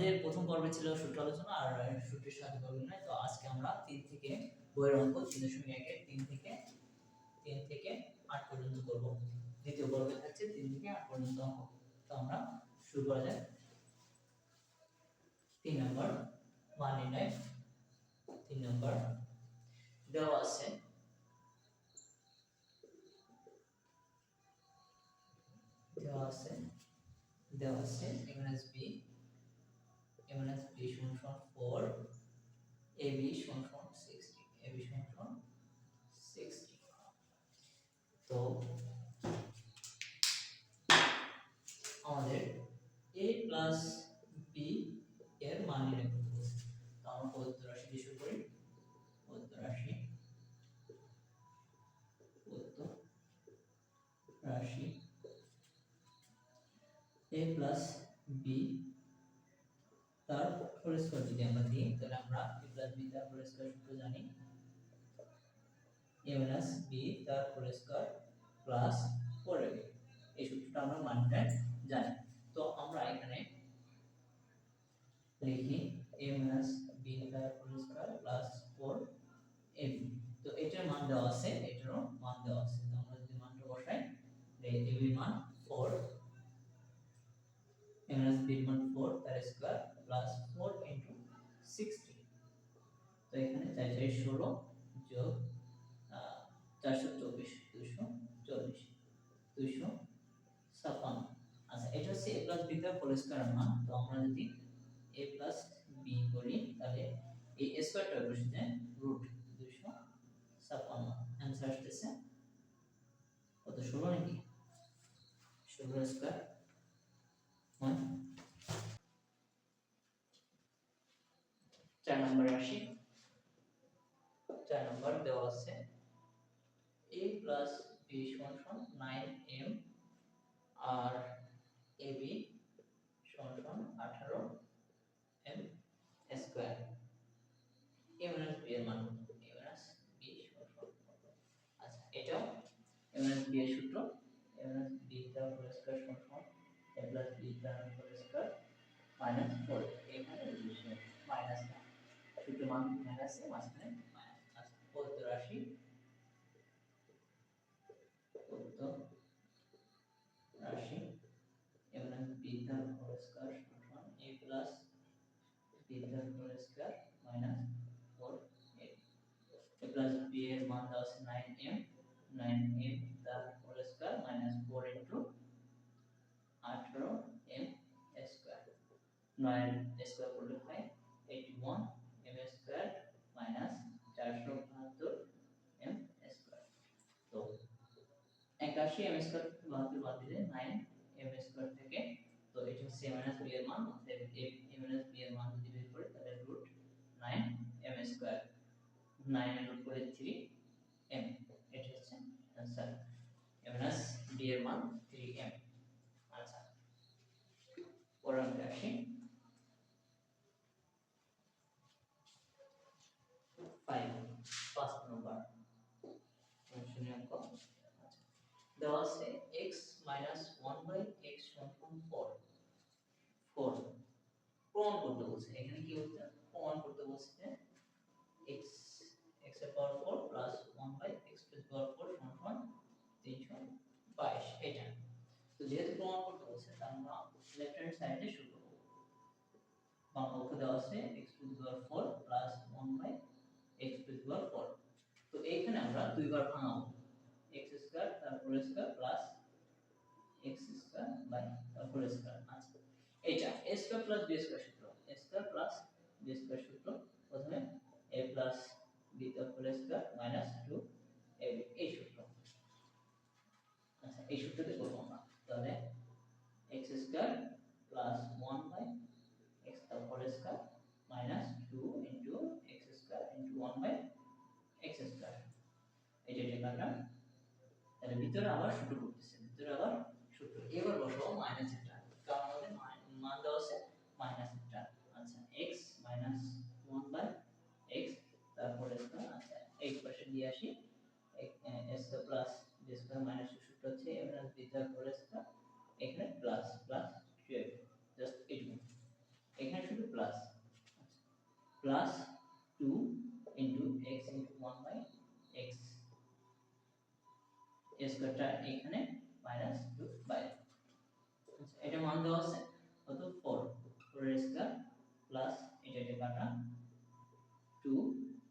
আমাদের প্রথম পর্বে ছিল সূত্র আলোচনা আর সূত্রের সাথে পর্ব নয়। তো আজকে আমরা 3 থেকে বইয়ের অঙ্ক 3.1 3 থেকে 8 পর্যন্ত করব। দ্বিতীয় পর্বে থাকছে 3 থেকে 8 পর্যন্ত অঙ্ক। তো আমরা শুরু করা যাক। 3 নম্বর মান নির্ণয়। 3 নম্বর দেওয়া আছে b সমান 4 ab সমান 60 তো আমাদের a প্লাস b এর মান নির্ণয় করতে হবে। তো আমরা প্রদত্ত রাশি দিয়ে শুরু করি। প্রদত্ত রাশি a প্লাস b তার হোল স্কয়ার যদি আমরা দিই তাহলে আমরা a প্লাস b তার হোল স্কয়ার সূত্র জানি। a মাইনাস b তার হোল স্কয়ার প্লাস 4ab এই সূত্রটা আমরা মানতে জানি। তো আমরা এখানে লিখি a মাইনাস b তার হোল স্কয়ার প্লাস 4ab। তো এটার মান দেওয়া আছে, এটারও মান দেওয়া আছে। তো আমরা যদি মানটা বসাই তাহলে ab এর মান 4 a মাইনাস b এর মান 4 তার স্কয়ার প্লাস 4 ইনটু 60। তো এখানে 4 4 16 যোগ 424 240 256। আচ্ছা, এটা হচ্ছে a প্লাস b তার হোল স্কয়ার মান। তো আমরা যদি a প্লাস b করি তাহলে এই স্কয়ারটা বসে যায় রুট 256। आंसर আসছে কত? 16 নাকি 16 স্কয়ার মান। 4 নম্বর রাশি। 4 নম্বর দেওয়া আছে a প্লাস b সমান 9m আর ab সমান 18m square. a minus b এর মান a মাইনাস b সমান। আচ্ছা, এটাও a মাইনাস b এর সূত্র। a মাইনাস b তার হোল স্কয়ার সমান a প্লাস b তার হোল স্কয়ার মাইনাস 4। এখানে মাইনাস না, সূত্র মান মাইনাস এ মাঝখানে মাইনাস। আচ্ছা, প্রদত্ত রাশি a মাইনাস b তার হোল স্কয়ার সমান a প্লাস b তার whole square minus 4a। a plus b এর মান দেওয়া আছে 9m তার whole square minus 4 into 18m square. 9 square করলে হয় 81m square minus 472m square. তো 81m স্কয়ার 72 বাদ দিলে 9m স্কয়ার থেকে। তো এটা হচ্ছে a মাইনাস b এর মান। অতএব a মাইনাস b এর মান যদি বের করি তাহলে রুট 9m স্কয়ার। 9 এর রুট করে 3m। এটা হচ্ছে आंसर। a মাইনাস b এর মান 3m। আচ্ছা, পরের রাশি 5 নম্বর অনুশীলনী অঙ্ক। দেওয়া আছে x মাইনাস 1/x সমান 4 প্রমাণ করতে বলছে। এখানে কি বলছে? প্রমাণ করতে বলছে যে x এর পাওয়ার 4 প্লাস 1/x এর পাওয়ার 4 সমান 322 এটা। তো যেহেতু প্রমাণ করতে বলছে তাহলে আমরা লেফট হ্যান্ড সাইডে শুরু করব। বাম পক্ষে দেওয়া আছে x to the power 4 plus 1/x to the power 4। তো এইখানে আমরা দুইবার ভাঙাবো, x স্কয়ার তার whole square plus x square by তার হোল স্কয়ার। আচ্ছা, এটা a square plus b square সূত্র। a square plus b square সূত্র। প্রথমে a প্লাস b তার হোল স্কয়ার মাইনাস 2ab এই সূত্র। আচ্ছা, এই সূত্রতে করব আমরা। তাহলে x স্কয়ার প্লাস 1/x তার whole square minus 2 into x square into 1/x square. এটা কাটলাম। তাহলে ভিতরে আবার সূত্র করতেছে, ভিতরে আবার সূত্র। এবার বসাবো মাইনাস এটা, কারণ আমাদের মান দেওয়া আছে মাইনাস এটা। আচ্ছা, x মাইনাস 1/x তারপর স্কয়ার। আচ্ছা, এই পাশে দিয়ে আসি s plus b square minus সূত্র হচ্ছে a মাইনাস b তার হোল স্কয়ার। এখানে প্লাস প্লাস 12 জাস্ট এইটুকু। এখানে শুধু plus 2 into x into 1 by x স্কয়ারটা এখানে মাইনাস 2 বাই এটা মান দেওয়া আছে কত 4 4 এর স্কয়ার প্লাস এটা কাটা 2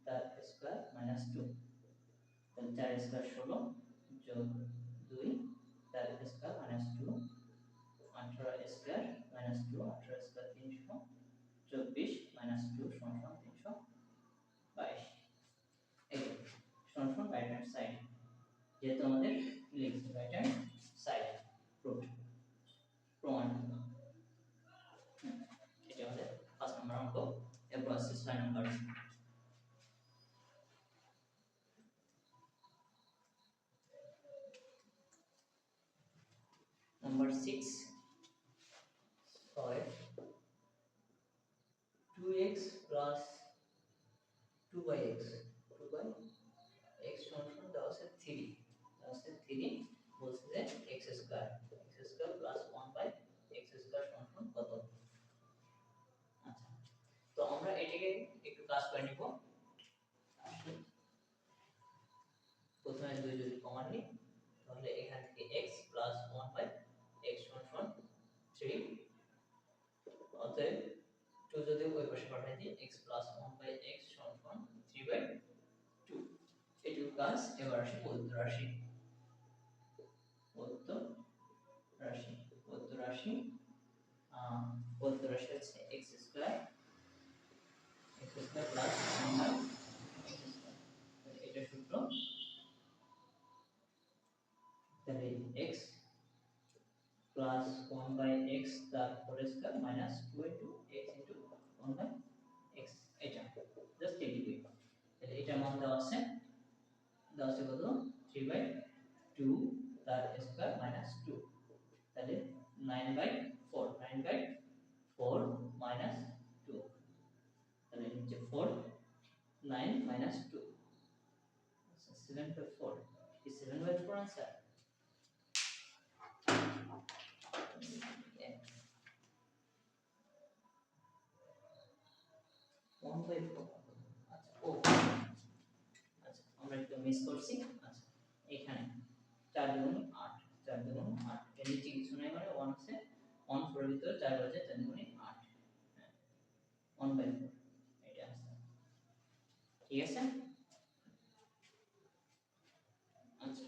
তার স্কয়ার মাইনাস 2 তাহলে 4 স্কয়ার 16 যোগ 2 তার square minus 2 18 square minus 2 18 square 324 minus 2 সমান 322 এই সমান রাইট হ্যান্ড সাইড যেহেতু আমাদের লিখছি রাইট হ্যান্ড সাইড প্রুফ প্রমাণ এটা আমাদের ফার্স্ট নাম্বার অঙ্ক এরপর আছে 6 number number 6 solve 2x plus 2 by x 2 by x সমান দেওয়া আছে 3 দেওয়া আছে 3 বলছে যে x square plus 1 by x square সমান কত আচ্ছা তো আমরা এটাকে একটু ক্লাস করে নিব প্রথমে 2 যদি কমন নিই তাহলে এখান থেকে x plus 1 by x সমান 3 অতএব 2 যদি ওই পাশে পাঠিয়ে দিই x plus 1 by x সমান 3 by 2 এটুকু কাজ এবার আসি বৌদ্ধ রাশি বৌদ্ধ রাশি হচ্ছে x square plus 1 by x square এটা সূত্র তাহলে x plus 1 by x তার whole square minus 2 into x into 1 by x এটা জাস্ট এটুকুই তাহলে এটা মান দেওয়া আছে কত 3 by 2 তার স্কয়ার minus 2 তাহলে 9 by 4 9 by 4 minus 2 তাহলে নিচে 4 9 minus 2 7 by 4 is 7 by 4 answer 1 by 4 আচ্ছা ও আচ্ছা আমরা একটু মিস করছি আচ্ছা এখানে 4 গুণ 8 4 গুণ 8 এর নিচে কিছু নাই মানে 1 আছে 1 4 এর ভিতর 4 আছে 4 গুণ 8 1 by 4 এটা आंसर ঠিক আছে আচ্ছা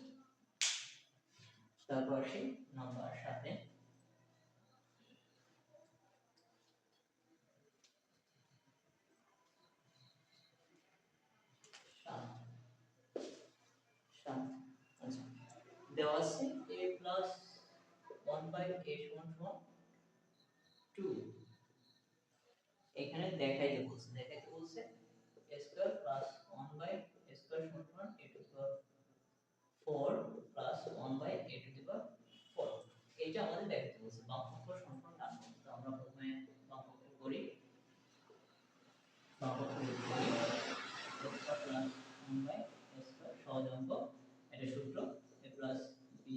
তারপর আসি নাম্বার 7 এ দেওয়া আছে a plus 1 by a সমান 2 এখানে দেখাইতে বলছে a square plus 1 by a square সমান a to the power 4 plus 1 by a to the power 4 এইটা আমাদের দেখাইতে বলছে বাম পক্ষ সমান ডান পক্ষ তো আমরা প্রথমে বাম পক্ষ করি বাম পক্ষ করি a square plus 1 by a square সহজ অঙ্ক এটা সূত্র a plus b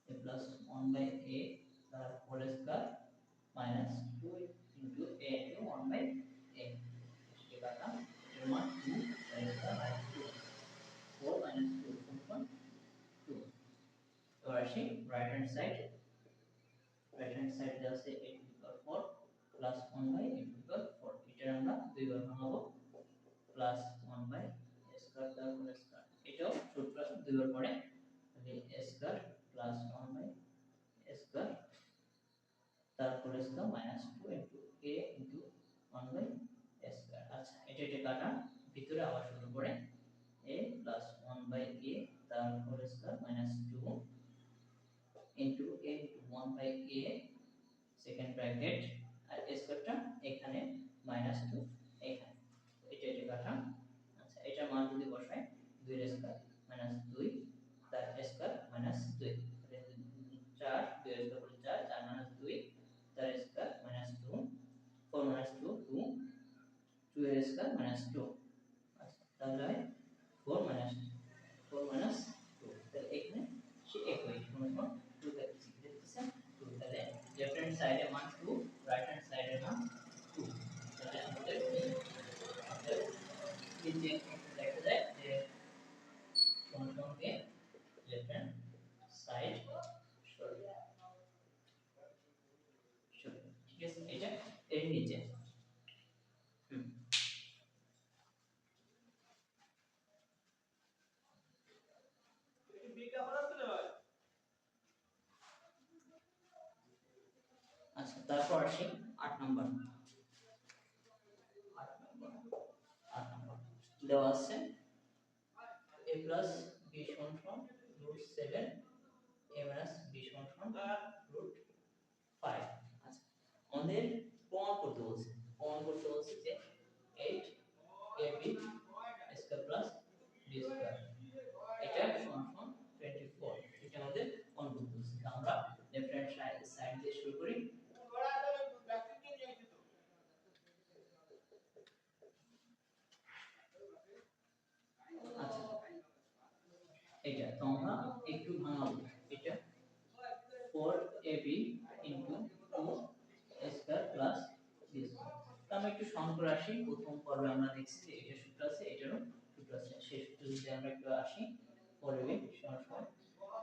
a plus 1 by a তার whole square minus 2 into a into 1 by a इसके बाद हम एम 2 रहेगा minus 2 4 minus 2 2 तो राशि राइट हैंड साइड দেওয়া আছে a to the power 4 plus 1 by a to the power 4 এটা আমরা দুই বার ভাঙাবো plus 1 by a square তার হোল স্কয়ার এটাও সূত্র দুই বার পড়ে তাহলে a square plus 1 by a square তার whole square minus 2 into a into 1 by a square আচ্ছা এটা কাটা ভিতরে আবার শুরু করে a plus 1 by a তার whole square minus 2 into a into 1 by a second bracket আর স্কয়ারটা এখানে minus 2 এখানে এটা কাটা আচ্ছা এটা মান যদি বসাই 2 এর স্কয়ার minus 2 তার স্কয়ার minus 2 4 2 এর স্কয়ার 4 4 minus 2 তার স্কয়ার minus 2 4 minus 2 2 2 এর স্কয়ার minus 2 আচ্ছা তাহলে 4 minus 2 তাহলে এখানে সে একই সমান 2 দেখতেছেন 2 তাহলে লেফট হ্যান্ড সাইডে মান 2 রাইট হ্যান্ড সাইডে মান 2 তাহলে ঠিক আছে এটা এর নিচে আচ্ছা তারপর আসি 8 নম্বর দেওয়া আছে a plus b সমান সমান root 7 a minus b সমান সমান root 5 আচ্ছা আমাদের প্রমাণ করতে বলছে যে 8 ab square plus b square এটা সমান সমান 24 এটা আমাদের প্রমাণ করতে বলছে আমরা লেফট হ্যান্ড সাইড দিয়ে শুরু করি এটা তো আমরা একটু ভাঙাবো এটা 4ab into 2 square plus b square তো আমরা একটু সমান করে আসি প্রথম পর্বে আমরা দেখছি যে এটা সূত্র আছে এটারও সূত্র আছে সেই সূত্র যদি আমরা একটু আসি 4ab সমান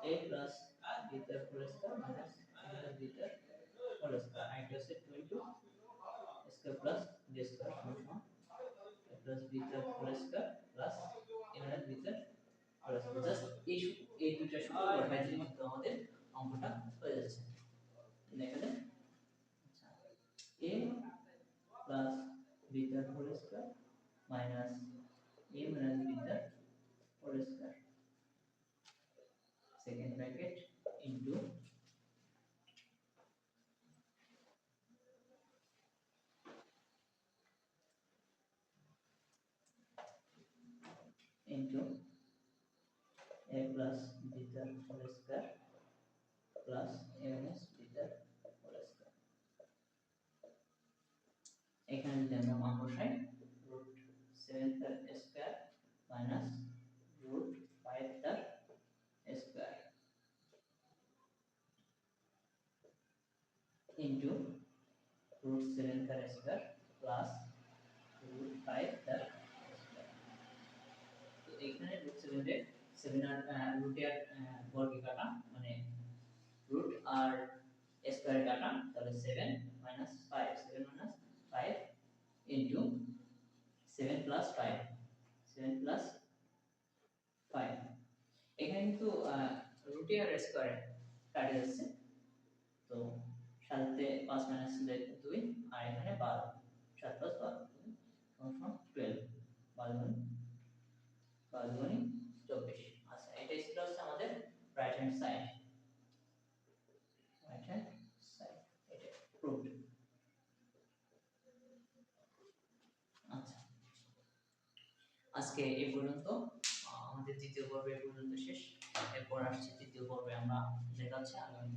a plus b তার whole square minus a b তার হোল স্কয়ার আর এটা হচ্ছে 2 স্কয়ার প্লাস b স্কয়ার সমান a plus b তার whole square plus a minus b তার জাস্ট এই দুইটা সূত্র বসাই দিলে কিন্তু আমাদের অঙ্কটা হয়ে যাচ্ছে এখানে আচ্ছা a প্লাস b তার whole square minus a minus b তার whole square second bracket into a plus b তার whole square plus a minus b তার হোল স্কয়ার এখানে যদি আমরা মান বসাই root 7 তার স্কয়ার মাইনাস root 5 তার স্কয়ার ইনটু root 7 তার স্কয়ার প্লাস root 5 তার স্কয়ার তো এখানে root 7 এর 7 আর root এর বর্গে কাটা মানে root আর স্কয়ার কাটা তাহলে 7 minus 5 7 minus 5 into 7 plus 5 7 plus 5 এখানে কিন্তু root আর স্কয়ার কাটে যাচ্ছে তো সাথে 5 মাইনাস 2 আর এখানে 12 7 plus 12 সমান 12 12 12 24 আচ্ছা এটাই ছিল হচ্ছে আমাদের রাইট হ্যান্ড সাইড এটা প্রুভড আচ্ছা আজকে এই পর্যন্ত আমাদের দ্বিতীয় পর্ব এই পর্যন্ত শেষ এরপর আসছে তৃতীয় পর্বে আমরা দেখাচ্ছি আগামী